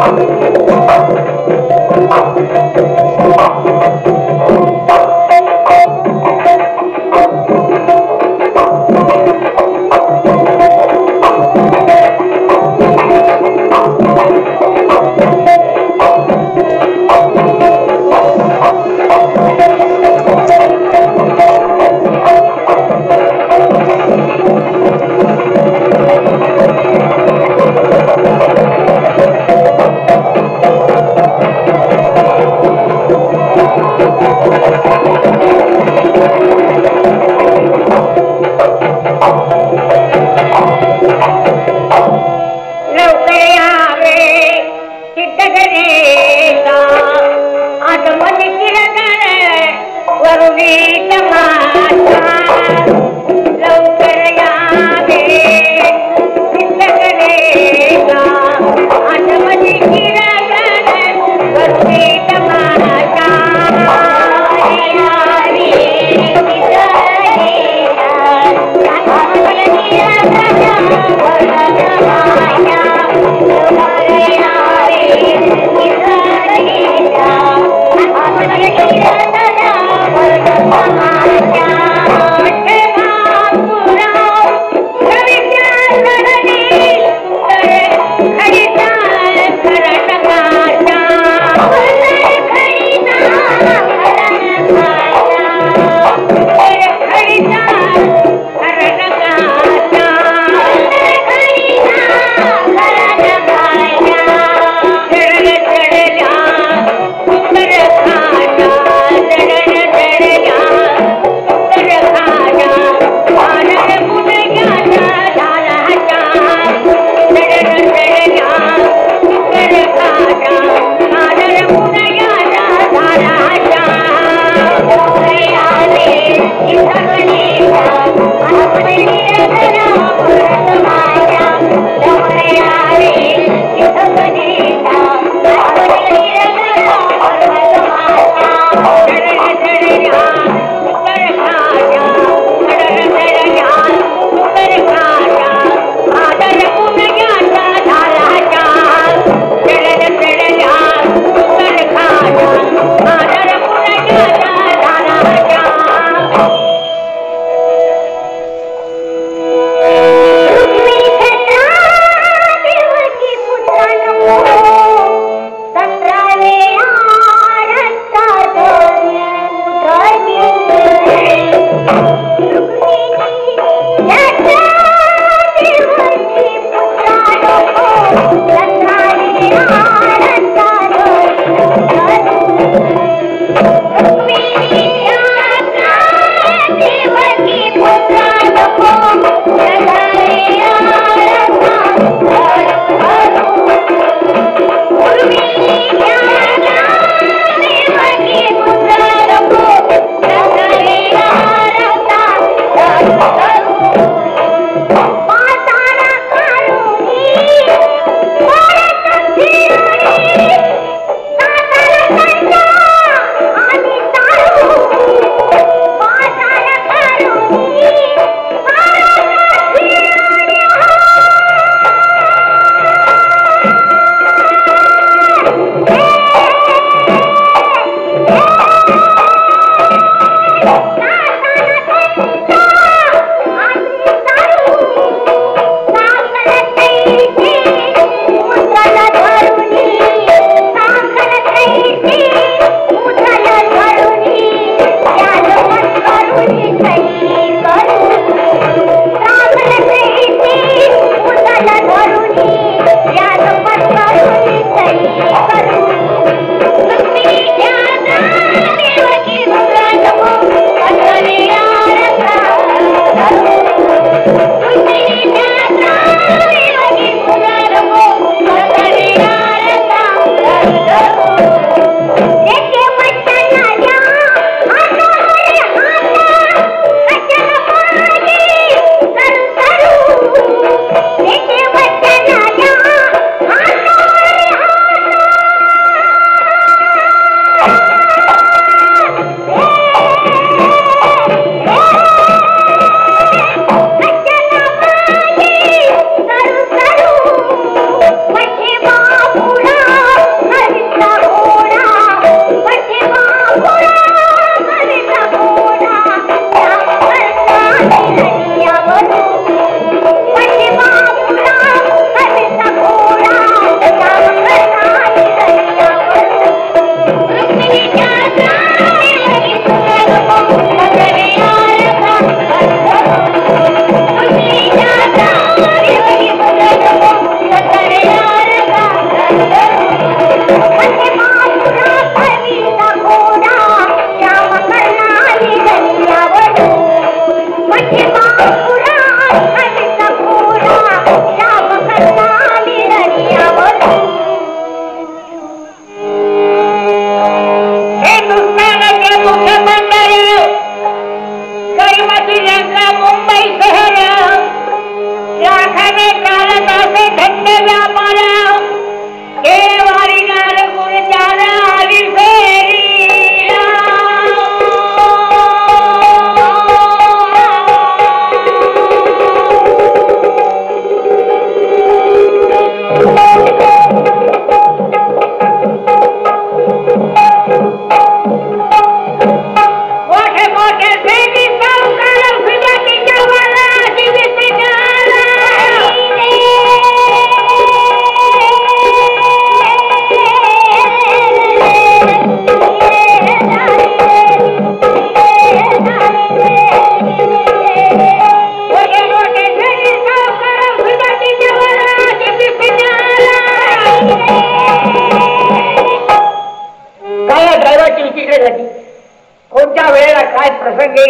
Thank you.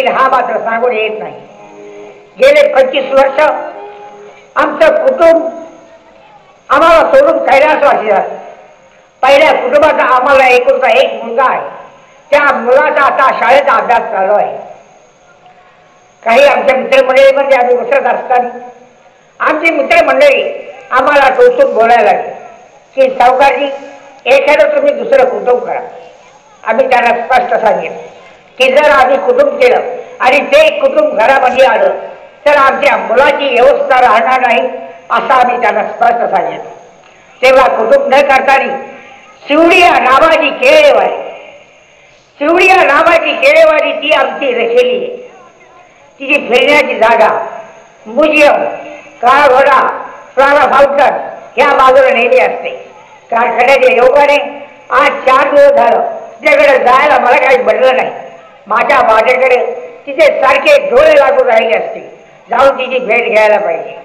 येईल हा मात्र सांगून येत नाही. गेले 25 वर्ष आमचं कुटुंब आम्हाला सोडून कैलासवासी झालं. पहिल्या कुटुंबाचा आम्हाला एकुलता एक मुलगा आहे. त्या मुलाचा आता शाळेचा अभ्यास चालू आहे. काही आमच्या मित्रमंडळीमध्ये आम्ही बसत असताना आमची मित्रमंडळी आम्हाला टोचून बोलायला लागली की सावकारजी एखादं तुम्ही दुसरं कुटुंब करा. आम्ही त्यांना स्पष्ट सांगितलं की जर आम्ही कुटुंब केलं आणि ते कुटुंब घरामध्ये आलं तर आमच्या मुलाची व्यवस्था राहणार नाही असं आम्ही त्यांना स्पष्ट सांगितलं. तेव्हा कुटुंब न करताना शिवडिया नावाची केळेवाडी, शिवडिया नावाची केळेवाडी ती आमची रचेली आहे. तिची फिरण्याची जागा, म्युझियम, काळा घोडा, फ्लावर फाउंटन ह्या बाजूला नेहमी असते. कारखान्याच्या योगाने आज 4 दिवस झालं तिच्याकडे जायला मला काही बनलं नाही. माझ्या माझ्याकडे तिथे सारखे डोळे लागून राहिले असते. जाऊन तिची भेट घ्यायला पाहिजे.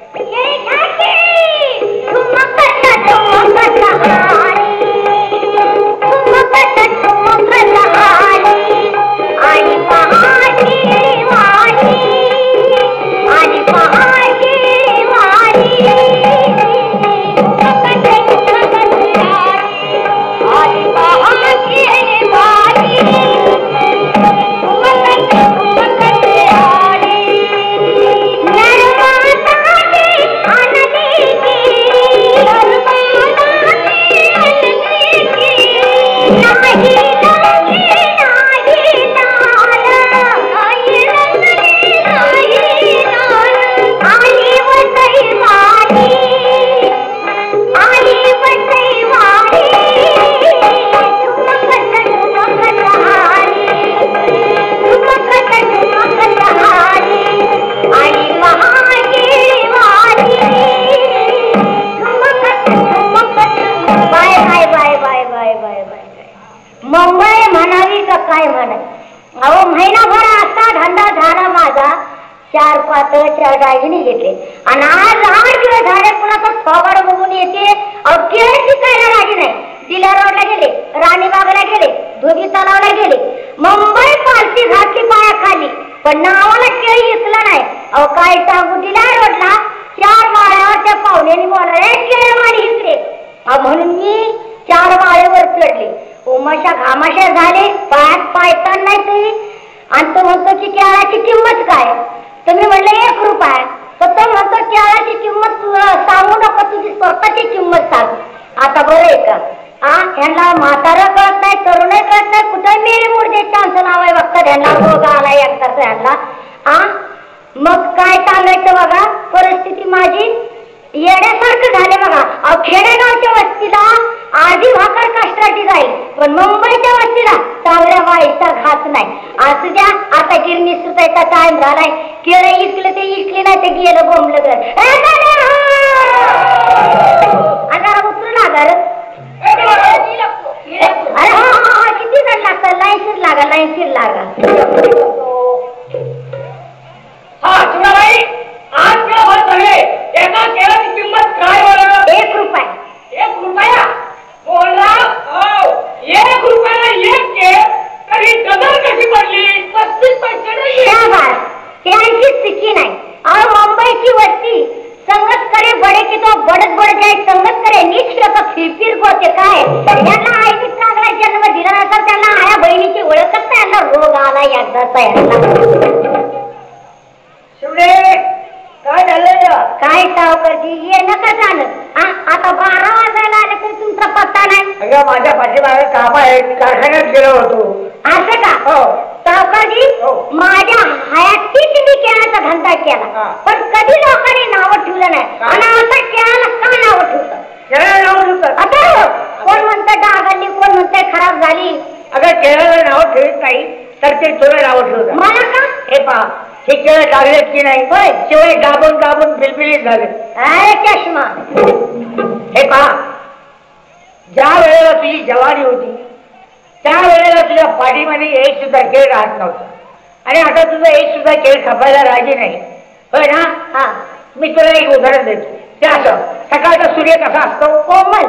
मुंबई म्हणावी का काय म्हणावी. अहो महिनाभर असा धंदा झाला माझा. 4 पातळ 4 दागिने घेतले आणि आज 8 दिवस झाले कुणाचा थोबाड बघून येते. अहो केळी शिकायला राजी नाही. दिल्या रोडला गेले, राणीबागला गेले, धोबी तलावला गेले, मुंबई पालखी घातली पायाखाली पण नावाला केळी विकला नाही. अहो काय सांगू. दिल्या रोडला 4 माळ्यावर त्या पाहुण्याने बोलले केळी माळी इकडे. म्हणून मी 4 माळ्यावर चढले. उमाशा घामाशा झाले, पायात पायतान नाही तरी. आणि तो म्हणतो की केळाची किंमत काय. तुम्ही म्हणलं 1 रुपया. तर तो म्हणतो केळाची किंमत सांगू नका, तुझी स्वतःची किंमत सांग. आता बरं आहे का. ह्यांना म्हातारं कळत नाही, तरुणही कळत नाही, कुठं मेरे मुर्दे चान्स लावाय बघतात. ह्यांना रोग आला एकदाच ह्यांना. मग काय सांगायचं बघा. परिस्थिती माझी येण्यासारखं झाले बघा. अहो खेडेगावच्या वस्तीला आधी भाकर कष्टाची जाईल पण मुंबईच्या वस्तीला चांगल्या वाईचा घात नाही. असू द्या आता गिरणी सुटायचा टाइम झालाय. केळं इकलं ते इकले नाही ते गेलं बोंबलं घर. आता उतरू लागाल. अरे हा किती जण लागतात. लाईनशीर लागा, लाईनशीर लागा. आज केळं झाले. एका केळाची किंमत काय बरं. 1 रुपया. 1 रुपया बोलला. 1 रुपयाला 1 केळ तरी डझन कशी पडली. 35 पैसे नाही. त्यांची चुकी नाही. अहो मुंबईची वस्ती संगत करे बडे की तो बडत बड जाय. संगत करे नीट लोक फिरफिर होते काय. त्यांना आईने चांगला जन्म दिला नसता. त्यांना आया बहिणीची ओळखच नाही. यांना रोग आला एकदाचा. शिवडे काय झालं. काय सावकारजी ये नका झालं. आता 12 वाजायला आले तरी तुमचा पत्ता नाही. अगं माझ्या पाठीमागे काम आहे. कारखान्यात गेलो होतो. असं का. हो सावकारजी माझ्या हयातीत मी केळाचा धंदा केला पण कधी लोकांनी नाव ठेवलं नाही. आणि आता केळाला का नाव ठेवतं. केळाला नाव ठेवतात. आता कोण म्हणतं डागली, कोण म्हणतंय खराब झाली. अगं केळाला नाव ठेवत नाही तर ते तुला नाव ठेवतात. मला का. हे पहा हे केळं टाकलेत की नाही. होय शिवाय दाबून दाबून बिलबिलीत झाले. अरे चष्मा. हे पहा ज्या वेळेला तुझी जवानी होती त्या वेळेला तुझ्या पाठीमध्ये एक सुद्धा केळ राहत नव्हतं. आणि आता तुझं एक सुद्धा केळ खपायला राजी नाही. होय ना. मी तुला एक उदाहरण देतो. ते असं सकाळचा सूर्य कसा असतो कोमल.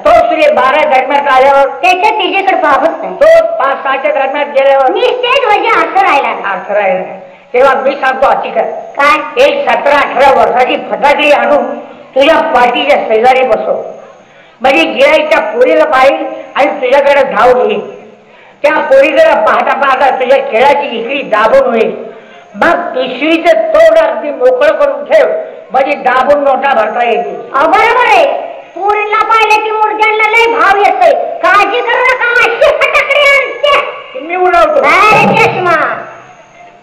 तो सूर्य 12 दरम्यान आल्यावर त्याच्या तिच्याकडे पाहत नाही. तो 5-6च्या दरम्यान गेल्यावर मी स्टेज म्हणजे अर्थ राहिला. अर्थ राहिला तेव्हा मी सांगतो हकीकत. काय? एक 17-18 वर्षाची फटाकडी आणून तुझ्या पाठीच्या शेजारी बसव. म्हणजे गिराईच्या पोरीला पाहिजे आणि तुझ्याकडे धाव घेईल. त्या पोरीकडे पाहता पाहता तुझ्या खेळाची इकडी दाबून होईल. मग पिशवीचं तोंड अगदी मोकळं करून ठेव, म्हणजे दाबून नोटा भरता येतील. बरोबर आहे. पोरीला पाहिलं की मुर्द्यांना लय भाव येतोय. काळजी करू नका, अशी फटाकडी आणते मी उडवतो. चष्मा.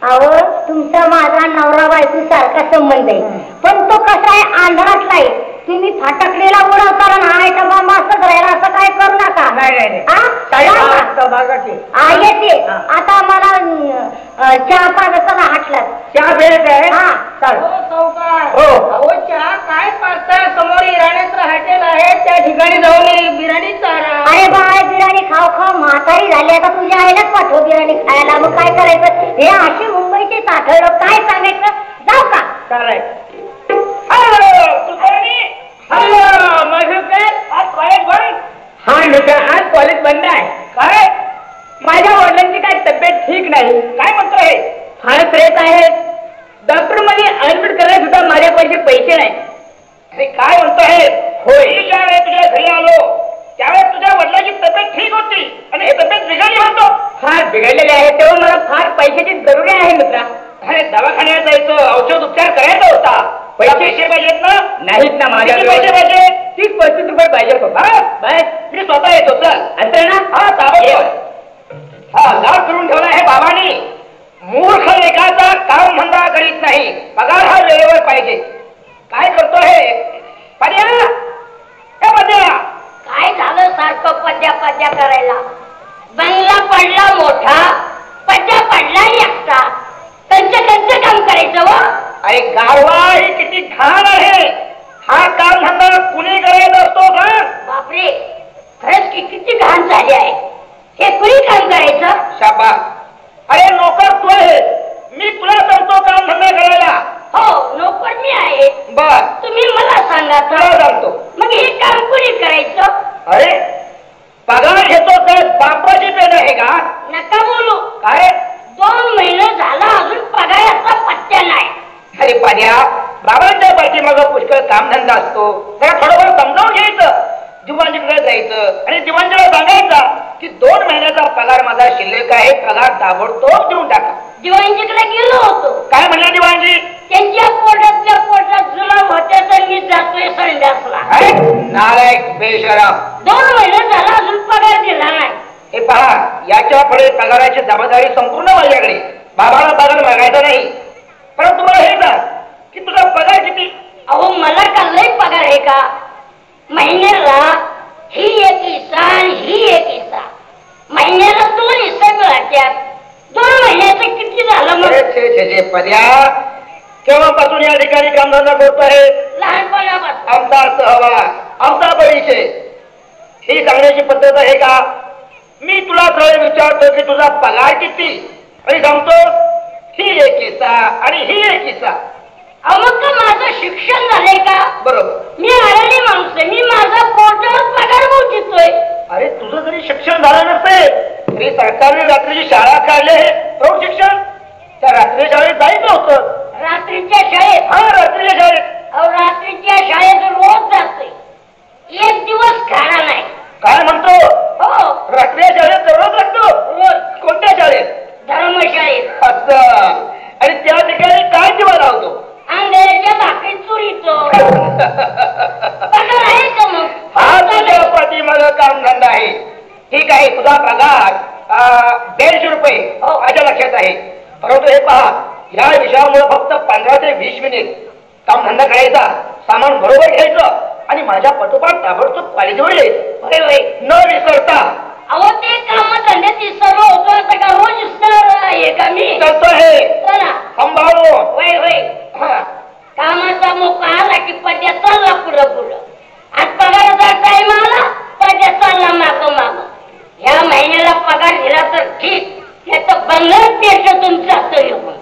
अहो तुमचा माझा नवरा बायको सारखा संबंध आहे, पण तो कसा आहे अंधारातला आहे. तुम्ही फटाकडीला उडवताना नाहीचा बाबा असंच राहिला, असं काय करू नका. नाही येते. आता मला चहा पाजताना हाटलात. चहा भेट आहे. हो चहा काय पाजताय? समोर इराण्याचं हॉटेल आहे, त्या ठिकाणी जाऊन बिर्याणी चारा. अरे बाय, बिर्याणी खाऊ खाऊ म्हातारी झाली. आता तुझ्या आईलाच पाठव बिर्याणी खायला. मग काय करायचं? हे अशी मुंबईचे साठवलं, काय सांगायचं? जाऊ का? चालायचं. आज कॉलेज बंद आहे. काय? माझ्या वडिलांची काय तब्येत ठीक नाही. काय म्हणतोय? फार प्रेत आहे. डॉक्टर मध्ये ऍडमिट करायला सुद्धा माझ्यापाशी पैसे नाही. अरे काय म्हणतोय? होय, ज्यावेळेस तुझ्या घरी आलो त्यावेळेस तुझ्या वडिलांची तब्येत ठीक होती आणि हे तब्येत बिघडली म्हणतो. फार बिघडलेली आहे, तेव्हा मला फार पैशाची जरुरी आहे मित्रा. अरे दवाखान्यात जायचं, औषध उपचार करायचा होता. पैसे पाहिजेत ना? नाहीत ना माझ्या. पैसे पाहिजे? 30-35 रुपये पाहिजे. बस मी स्वतः येतो. चल अंतर ना. हा ताबडतोब. हा लाभ करून ठेवला आहे बाबांनी. मूर्ख लेखाचा काम धंदा करीत नाही, पगार हा वेळेवर पाहिजे. काय करतो हे पद्या? काय झालं सारखं पद्या करायला? बंगला पडला मोठा, पद्या पडला एकटा. त्यांचं काम करायचं. व अरे गावा ही किती घाण आहे. हा काम धंदा कुणी करायचा असतो का? बापरे, खरंच की किती घाण झाली आहे. हे कुणी काम करायचं? शाबा. अरे नोकर तू आहे, मी तुला सांगतो काम धंदा करायला. हो, नोकर मी आहे. बर, तुम्ही मला सांगा. तुला सांगतो. मग हे काम कुणी करायचं? अरे पगार घेतो तर बापाची पेन आहे का? नका बोलू. काय? 2 महिने झाला अजून पगाराचा पत्त्या नाही. अरे पाड्या, बाबांच्या पाठीमाग पुष्कळ कामधंदा असतो. जरा थोडंफार समजावून घ्यायचं. दिवाणजीकडे जायचं आणि दिवाणजीला सांगायचा की 2 महिन्याचा पगार माझा शिल्लक आहे, पगार ताबडतोब देऊन टाका. दिवाणजीकडे गेलो होतो. काय म्हणला दिवाणजी? त्यांच्या पोटात जुलाब होते तर मी जातोय संडासला. नालायक बेशरम. 2 महिने झाला अजून पगार दिला नाही. हे पहा, याच्या पुढे पगाराची जबाबदारी संपूर्ण माझ्याकडे. बाबाला पगार मागायचा नाही. परंतु मला हे सांग की तुझा पगार किती? अहो मला का लय पगार आहे का? महिन्याला ही एक हिस्सा आणि ही एक हिस्सा. महिन्याला 2 हिस्से मिळतात. 2 महिन्याचं किती झालं? मग पद्या, केव्हापासून या ठिकाणी कामधंदा करतो आहे? लहानपणापासून. आमचा सहवास, आमचा परिचय, ही सांगण्याची पद्धत आहे का? मी तुला सरळ विचारतो की तुझा पगार किती आणि सांगतो ही एक हिस्सा आणि ही एक हिस्सा. मग माझं शिक्षण झालंय का? बरोबर. मी आलेली माणूस आहे. मी माझा पोटावर पगार मोजतोय. अरे तुझं जरी शिक्षण झालं नसेल तरी सरकारने रात्रीची शाळा काढली आहे, प्रौढ शिक्षण. त्या रात्री शाळेत जायचं होतं. रात्रीच्या शाळेत? हा, रात्रीच्या शाळेत. अहो रात्रीच्या शाळेत रोज जातोय, एक दिवस खाणा नाही. काय म्हणतो? हो, रात्रीच्या शाळेत दररोज लागतो. रोज. कोणत्या शाळेत? धर्मशाळेत. असं. आणि त्या ठिकाणी काय दिवा लावतो? अंधेऱ्याच्या भाकरी चोरीतो. पगार आहे का मग? हा तुझ्या पाठीमाग कामधंदा आहे. ठीक आहे, तुझा पगार 150 रुपये माझ्या लक्षात आहे. परंतु हे पहा, या विषयामुळे फक्त 15 ते 20 मिनिट कामधंदा करायचा, सामान बरोबर घ्यायचं आणि माझ्या पटोपाठ ताबडतोब कॉलेजवर यायचं. न विसरता. अहो ते काम धंद्याची सर्व होतो असं का? रोज इसणार आहे का मी? करतो हे. चला सांभाळून. होय होय. कामाचा मोका आला की पद्या चालला पुढं. आज पगाराचा टाइम आला, पद्या चालला माग. या महिन्याला पगार दिला तर ठीक, नाही तर बंगल्यात देशातून जातो येऊन.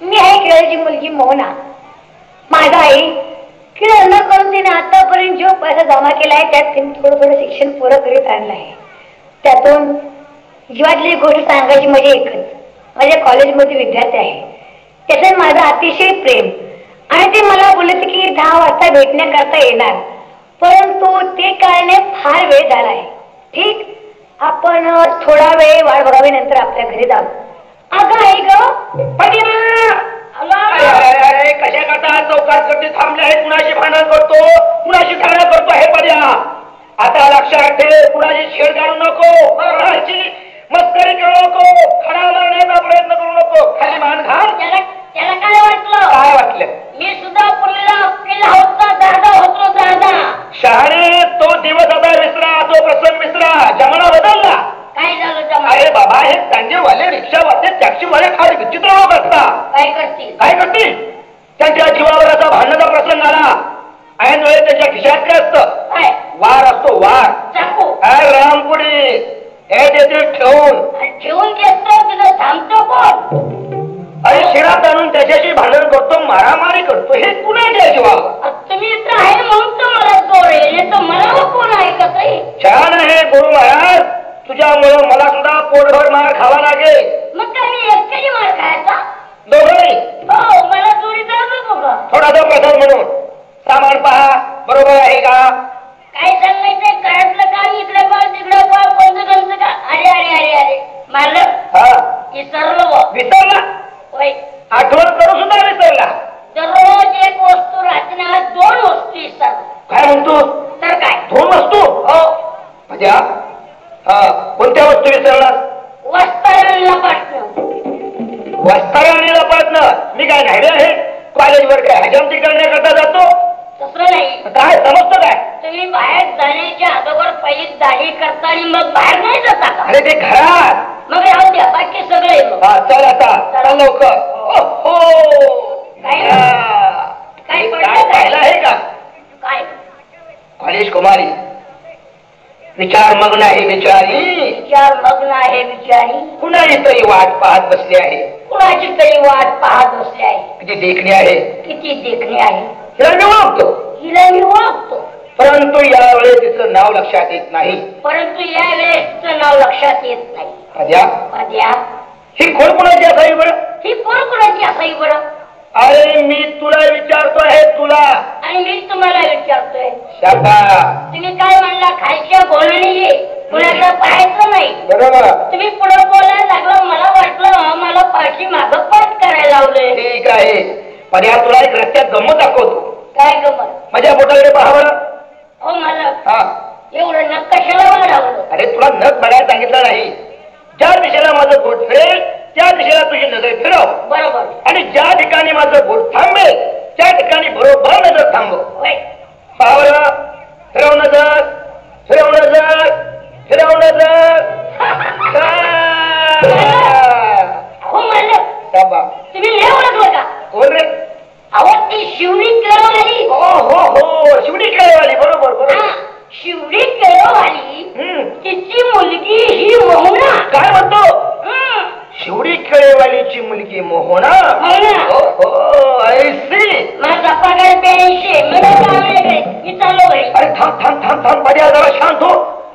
मी आहे खेळाची मुलगी मोहना. माझा आई खेळ न करून तिने आतापर्यंत जो पैसा जमा केला आहे त्यात तिने थोडं शिक्षण पुरं करीत आणलं आहे. त्यातून जीवातली गोष्ट सांगायची म्हणजे एकच, माझ्या कॉलेजमध्ये विद्यार्थी आहे, त्याचं माझं अतिशय प्रेम, आणि ते मला बोलत की 10 वाजता भेटण्याकरता येणार, परंतु ते कळणे फार वेळ झाला आहे. ठीक, आपण थोडा वेळ वाट बघावी, नंतर आपल्या घरी जाऊ. अगं आहे ग कशा करता चौकात करते थांबले आहे, कुणाशी भांडण करतो, कुणाशी ठाणा करतो हे पर्या. आता लक्षात ठेव, कुणाची छेड काढू नको, कुणाची मस्करी करू नको, खडा मारण्याचा प्रयत्न करू नको. खाली मान घाल. त्याला काय वाटलं? काय वाटलं? मी सुद्धा पुरीला होता दादा होतो दादा. शहाणे, तो दिवस आता विसरा, तो प्रसंग विसरा, जमाना बदलला. काय झालं जमा? अरे बाबा, हे टांगेवाले, रिक्षावाले, टॅक्सीवाले फार विचित्र लोक असतात. काय करतील? काय करतील? त्यांच्या जीवावर असा भांडणाचा प्रसंग आला, ऐन वेळेस त्यांच्या खिशात काय असतं? काय? वार असतो, वार. चाकू. काय रामपुरी हे देतील ठेवून घेतो, तिथं थांबतो कोण? अरे शिरात आणून त्याच्याशी भांडण करतो, मारामारी करतो, हे कुणाच्या जीवावर? तुम्ही इथं आहे म्हणून तर मला जोर येईल, तर मला कोण ऐकत आहे? छान आहे गुरु महाराज, तुझ्यामुळं मला सुद्धा पोटभर मार खावा लागेल. मग काय मी एकट्याने मार खायचा? दोघंही. हो, मला जोडीदार नको का? थोडासा प्रसाद म्हणून सामान पहा, बरोबर आहे का? काय सांगायचंय? घरातलं काम इकडे पहा, तिकडे पहा, पंचगंच का? अरे अरे अरे अरे मारलं. हा, विसरलो. विसरला? होय, आठवण करू सुद्धा विसरला. दररोज एक वस्तू राहते ना, 2 वस्तू विसरलो. काय म्हणतो? तर काय? 2 वस्तू? हो. म्हणजे कोणत्या वस्तू विसरला? वस्त्रांना पाठणं. वस्त्रांनी लपटणं? मी काय नाही आहे कॉलेजवर काय हजामती करण्याकरता जातो? तसं नाही. काय समजतो काय? तुम्ही बाहेर जाण्याच्या अगोदर पहिली दाढी करता आणि मग बाहेर नाही जाता का? अरे ते घरात. मग राहून द्या, बाकी सगळे. चल आता, चला लवकर. काय? काय पाहिलं आहे का? काय? कॉलेज कुमारी विचार मग्न आहे, बिचारी विचार मग्न आहे बिचारी. कुणाची तरी वाट पाहत बसली आहे. कुणाची तरी वाट पाहत बसली आहे. किती देखणी आहे, किती देखणी आहे. हिला मी ओळखतो, हिला मी ओळखतो, परंतु यावेळेस तिचं नाव लक्षात येत नाही. परंतु यावेळेस तिचं नाव लक्षात येत नाही. अद्या ही खोड कुणाची असावी बरं? ही कोण कुणाची असावी बरं? अरे मी तुला विचारतो आहे, तुला. आणि मी तुम्हाला विचारतोय. शाबा. तुम्ही काय म्हणला? खालच्या बोलणी कुणाचं पाहायचं नाही. बरोबर. तुम्ही पुढे बोलायला लागला, मला वाटलं मला पाठी मागं पाठ करायला लावलंय. ठीक आहे, पण या तुला एक रस्त्यात गंमत दाखवतो. काय गमत? माझ्या बोटाकडे पहा बरं. हो मला हा, एवढं नक कशाला वाढवलं? अरे तुला नख बघायला सांगितलं नाही. ज्या दिशेला माझं बोट फिरेल त्या दिशेला तुझी नजर फिरव. बरोबर. आणि ज्या ठिकाणी माझं बोट थांबेल त्या ठिकाणी बरोबर नजर थांबव. पहा बरं. फिरव नजर, फिरव नजर, फिरव नजर. हो म्हणलं. शाबा. तुम्ही हे ओळखलं का? कोण रे? अहो ती शिवणी केळवाली. हो, शिवणी खेळवाली. बरोबर बरोबर. शिवणी केळवाली, तिची मुलगी ही मोहना. काय म्हणतो? शिवडी खेळेवालीची मुलगी मोहना. माझा पगार 82. मला काम वेगळे. मी चालू आहे. अरे थांब थांब थांब थांब, बड्या जरा शांत हो.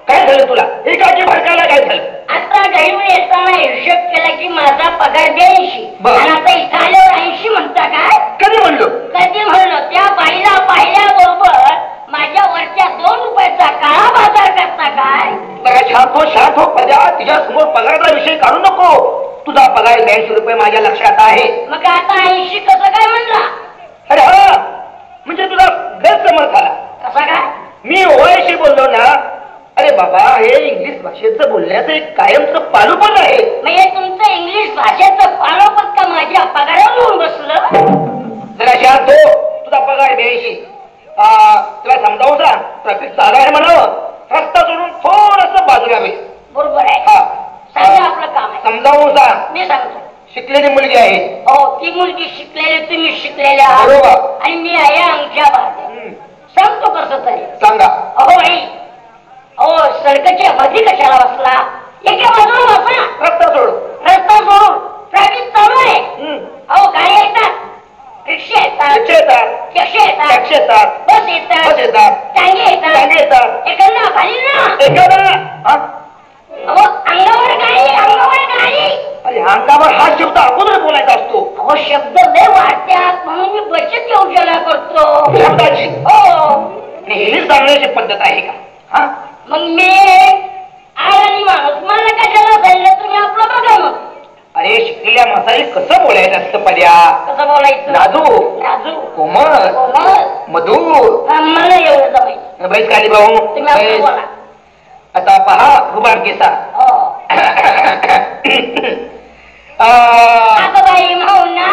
काय झालं तुला? एकाची भडकायला काय झालं? आता घरी येताना हिशोब केला की माझा पगार 82 बर. आणि आता इथं आल्यावर 80 म्हणता काय? कधी म्हणलो? कधी म्हणलो? त्या बाईला पाहिल्याबरोबर माझ्या वरच्या 2 रुपयाचा काळा बाजार करता काय? बघा शांत हो बड्या, तिच्या समोर पगाराचा विषय काढू नको. तुझा पगार 82 रुपये माझ्या लक्षात आहे. मग आता 80 कसं काय म्हणला? अरे हा, म्हणजे तुला गैरसमज झाला. कसं काय? मी ओळशी बोललो ना. अरे बाबा, हे इंग्लिश भाषेचं बोलण्याचं एक कायमचं पालुपण आहे. म्हणजे तुमचं इंग्लिश भाषेचं पालोपत का माझ्या पगारावर येऊन बसलं? जरा शांत हो. तुझा पगार 82. तुला समजावून सांग, ट्रॅफिक चालू आहे म्हणावं. रस्ता सोडून थोडस बाजूला बस. बरोबर आहे. सांगा आपलं काम आहे. समजावून सांग. मी सांगतो. शिकलेली मुलगी आहे. हो, ती मुलगी शिकलेली, तुम्ही शिकलेल्या आहात. बरोबर. आणि मी आहे आमच्या भागात. सांगतो कसं तरी. सांगा. अहो आई, अहो सडकच्या मध्ये कशाला बसला? एका बाजूला बसा. रस्ता सोड. रस्ता सोडून ट्रॅफिक चालू आहे. अहो गाडी येतात, रिक्षा येतात, टॅक्सी येतात, बस येतात, टांगे येतात. एखादा खाली ना. अहो अंगावर गाडी, अंगावर गाडी. अरे अंगावर हा शब्द अगोदर बोलायचा असतो. अहो शब्द लय वाढत्यात म्हणून मी बचत योजना करतो. शब्दाची हो आणि हेच सांगण्याची पद्धत आहे का? हा मग मी आणि माणूस मला कशाला सांगितलं तुम्ही आपलं बघा मग. अरे शिकलेल्या माणसाने कसं बोलायचं असतं पद्या? कसं बोलायचं? नाजूक कोमल मधुर. मला एवढं जमायचं. बैस खाली भाऊ. तुम्ही आपलं बोला. आता पहा रुबाब केसा. आता बाई म्हणून ना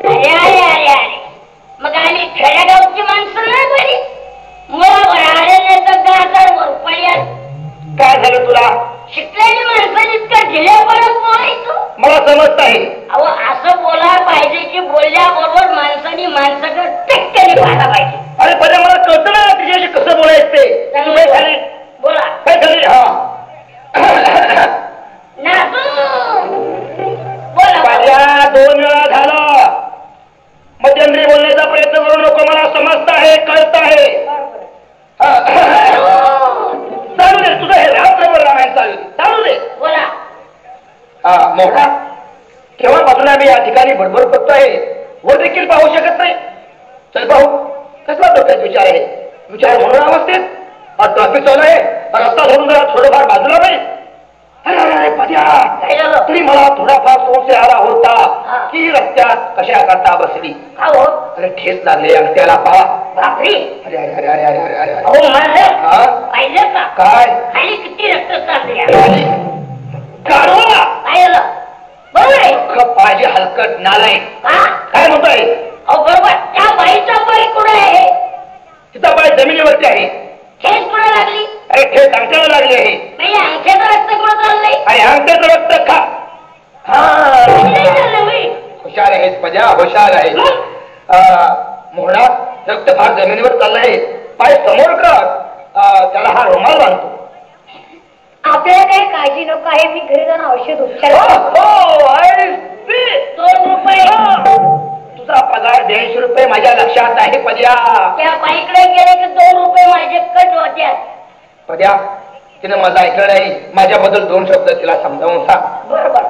अरे अरे अरे अरे मग आम्ही खेड्यागावची माणसं नाही बरी. मला अरे नाही तर गाजावर पडल्या. काय झालं तुला? शिकलेली माणसं इतकं ढिल्यापणात बोलायचं. मला समजत आहे. अहो असं बोलायला पाहिजे की बोलल्याबरोबर माणसाने माणसाकडे टेक्केने पाहायला पाहिजे. अरे पद्या मला कळतं ना तुझ्याशी कसं बोलायचं ते. बोला काय झाले? हा बोला 2 वेळा झाला. मध्यंतरी बोलण्याचा प्रयत्न करू नको. मला समजत आहे कळत आहे. चालू दे तुझं हे रात्रभर रामायण चालू दे. बोला. हा मोठा केव्हापासून आम्ही या ठिकाणी बडबड करतोय. वर देखील पाहू शकत नाही. चल पाहू कसला डोक्यात विचार आहे. विचार म्हणून अवस्थेत ट्रॅफिक चालू आहे. रस्ता धरून जरा थोडंफार बाजूला नाही. अरे अरे अरे पद्या तरी मला थोडाफार संशय आला होता की रस्त्यात कशा करता बसली. अरे ठेस लागले अंगठ्याला पहा. बापरे. अरे अरे अरे अरे अरे अरे अरे अहो माझं पाहिलं का? काय खाली किती रक्त चालले. काढवा काय झालं? बरोबर आहे. पाहिजे हलकट नालाय. काय म्हणतोय? अहो बरोबर. त्या बाईचा पाय कुठे आहे? तिचा पाय जमिनीवरती आहे. ठेस कुठे लागली? अरे ठेस अंगठ्याला लागली आहे. नाही अंगठ्याचं रक्त कुठं चाललंय? आणि अंगठ्याचं रक्त खा. हुशार आहेस पद्या हुशार आहे. मोहळा रक्त फार जमिनीवर चाललंय. पाय समोर कर. त्याला हा रुमाल बांधतो. आपल्याला काही काळजी नको आहे. मी घरी जाऊन औषध उपचार. 2 रुपये. तुझा पगार 150 रुपये माझ्या लक्षात आहे पद्या. त्या बाईकडे गेले की 2 रुपये माझे कट होत्यात. पद्या तिने माझं ऐकलं नाही. माझ्याबद्दल 2 शब्द तिला समजावून सांग. बरोबर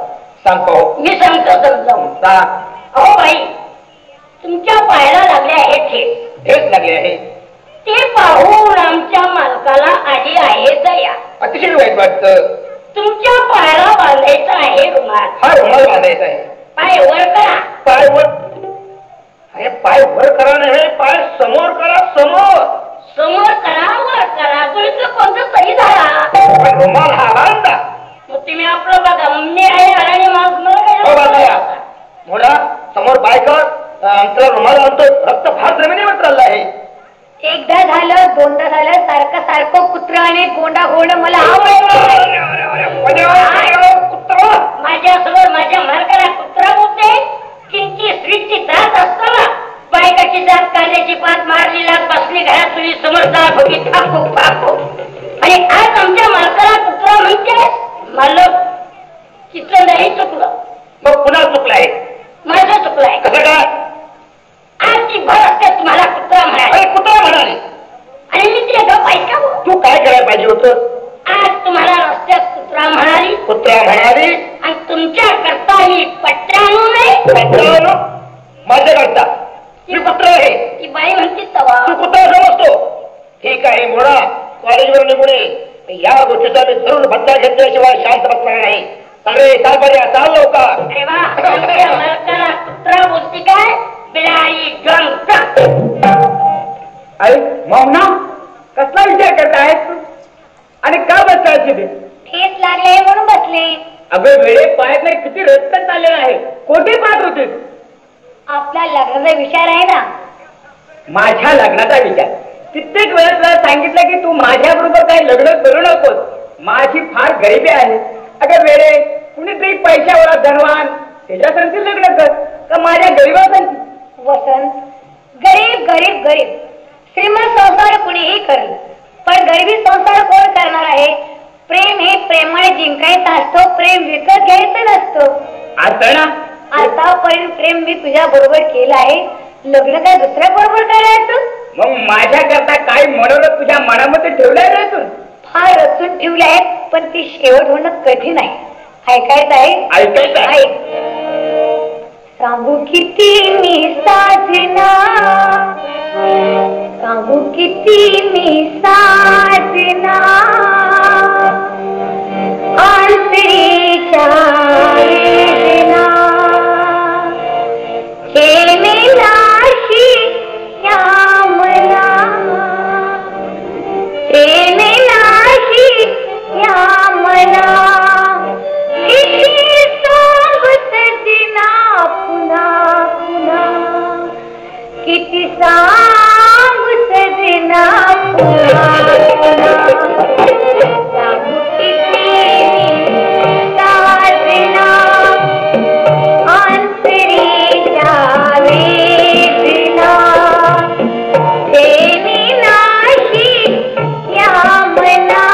सांग पाहू. मी सांगतो समजावून. सांग. अहो बाई तुमच्या पायाला लागले आहे ठेस. ठेस लागले आहे ते पाहून आमच्या मालकाला आली आहे दया. अतिशय वाईट वाटतं. तुमच्या पायाला बांधायचा आहे रुमाल. हा रुमाल बांधायचा आहे. पाय वर करा. पाय वर. अरे पाय वर करा नाही. पाय समोर करा. समोर करा वर करा. तुमचं कोणतं तरी झाला. रुमाल हा बांधा. मग तुम्ही आपलं बघा. मी आहे आणि मला मोठा समोर पाय कर. अंतरा रुमाल आणतो. रक्त फार जमिनीवर चाललं आहे. एकदा झालं 2दा झालं. सारखं कुत्र आणि गोंडा होणं मला माझ्यासमोर माझ्या मालकाला कुत्रा बोलते. किंची स्त्रीची दात असताना बायकाची दात कांद्याची पात मारली लाग बसली घरात तुझी समोर दात होती थापू थापू. आणि आज आमच्या मालकाला कुत्रा म्हणते. मालक तिचं नाही चुकलं. मग पुन्हा चुकलाय. माझं चुकलंय. कसं काय? आजची भर तुम्हाला कुत्रा म्हणाले. कुत्रा म्हणाले आणि मी ते गप ऐका. तू काय करायला पाहिजे होतं? आज तुम्हाला रस्त्यात कुत्रा म्हणाली. आणि तुमच्या करता ही पट्ट्या आणू नये. माझ्या करता मी कुत्रा आहे. ती बाई म्हणते तवा तू कुत्रा समजतो. ठीक आहे मोडा. कॉलेजवर निघून या गोष्टीचा मी जरूर बदला घेतल्याशिवाय शांत बसणार नाही. सगळे चाल चाल लवकर. मालकाला कुत्रा बोलती काय? बिलाडी जंक. आई मावना कसला विचार करताय तू? आणि का बसलायची ते? ठेस लागले म्हणून बसले. अगं वेळे पायात नाही किती रक्त चाललेला आहे. कोठे पाहत होते? आपला लग्नाचा विचार आहे ना. माझ्या लग्नाचा विचार? कित्येक वेळा तुला सांगितलं की तू माझ्या बरोबर काही लग्न करू नकोस. माझी फार गरिबी आहे. अगं वेळे कुणीतरी पैशावाला धनवान त्याच्यासाठी लग्न कर का माझ्या गरिबासाठी? वसंत गरीब गरीब गरीब. श्रीमंत संसार कुणीही करेल पण गरिबी संसार कोण करणार आहे? प्रेम हे प्रेमाने जिंकायचं असतो. प्रेम विकत घ्यायचं नसतो. आता ना आतापर्यंत प्रेम मी तुझ्या बरोबर केलं आहे. लग्न काय दुसऱ्या बरोबर करायचं? मग माझ्या करता काय मनोरथ तुझ्या मनामध्ये ठेवलंय रचून? फार रचून ठेवले आहेत पण ती शेवट होणं कठीण आहे. ऐकायचं आहे? ऐकायचं आहे. ऐक. सांगू किती मी साजना, सांगू किती मी साजना, आंतरीच्या वेदना खेळेलाशी या मना, खेळेलाशी या मना, किती सांगत दिना पुन्हा पुन्हा, किती सांगत दिना पुन्हा पुन्हा, सांगू किती साजना, अंतरीच्या वेदना खेळेलाशी या मना,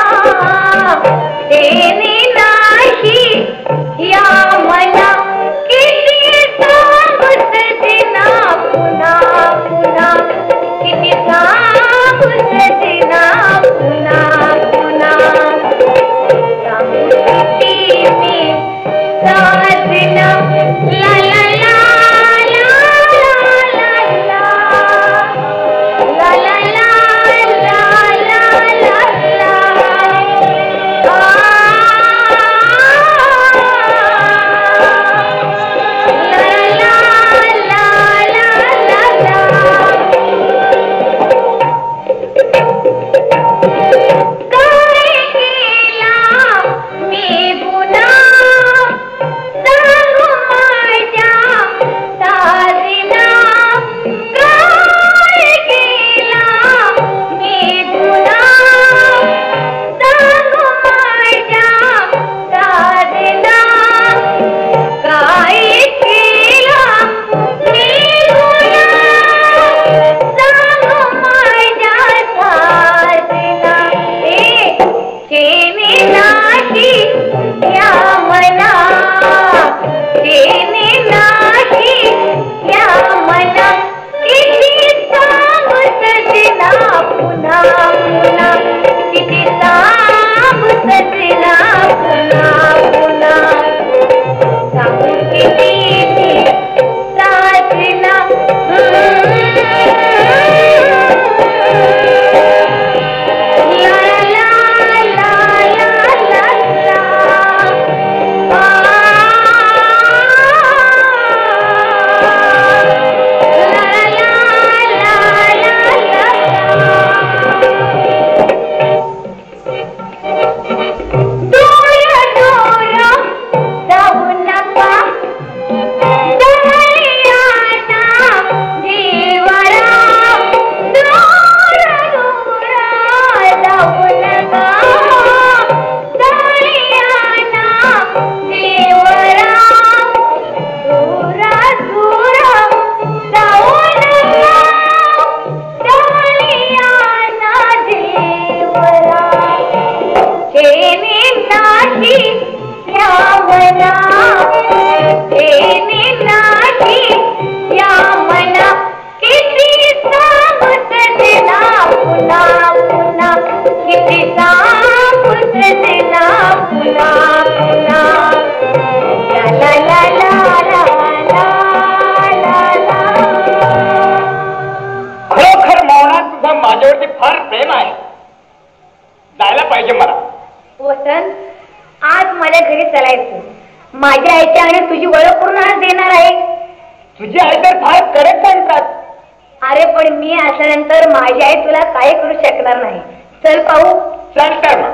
खेळेलाशी या मना, किती सांगत दिना पुन्हा पुन्हा, किती सांगत दिना पुन्हा पुन्हा, सांगू किती मी साजना, ला ला ला ला ला ला ला ला ला ला ला काय केला मी गुन्हा, सांगू माझ्या साजना, काय केला मी गुन्हा, सांगू माझ्या साजना, काय केला मी गुन्हा, सांगू माझ्या साजना, खेळेलाशी या मना, खेळेलाशी या मना, किती सांगत दिना पुन्हा पुन्हा, किती सांगत दिना पुन्हा पुन्हा, सांगू किती मी साजना, खरोखर मौनात तुझा माझ्यावरती फार प्रेम आहे. जायला पाहिजे मला. वसंत, आज माझ्या घरी चालायचं. माझ्या आईची आणि तुझी ओळख करून आज देणार आहे. तुझी आई तर फार कडक सांगतात. अरे पण मी असल्यानंतर माझी आई तुला काय करू शकणार नाही. चल पाहू. चल तर मग.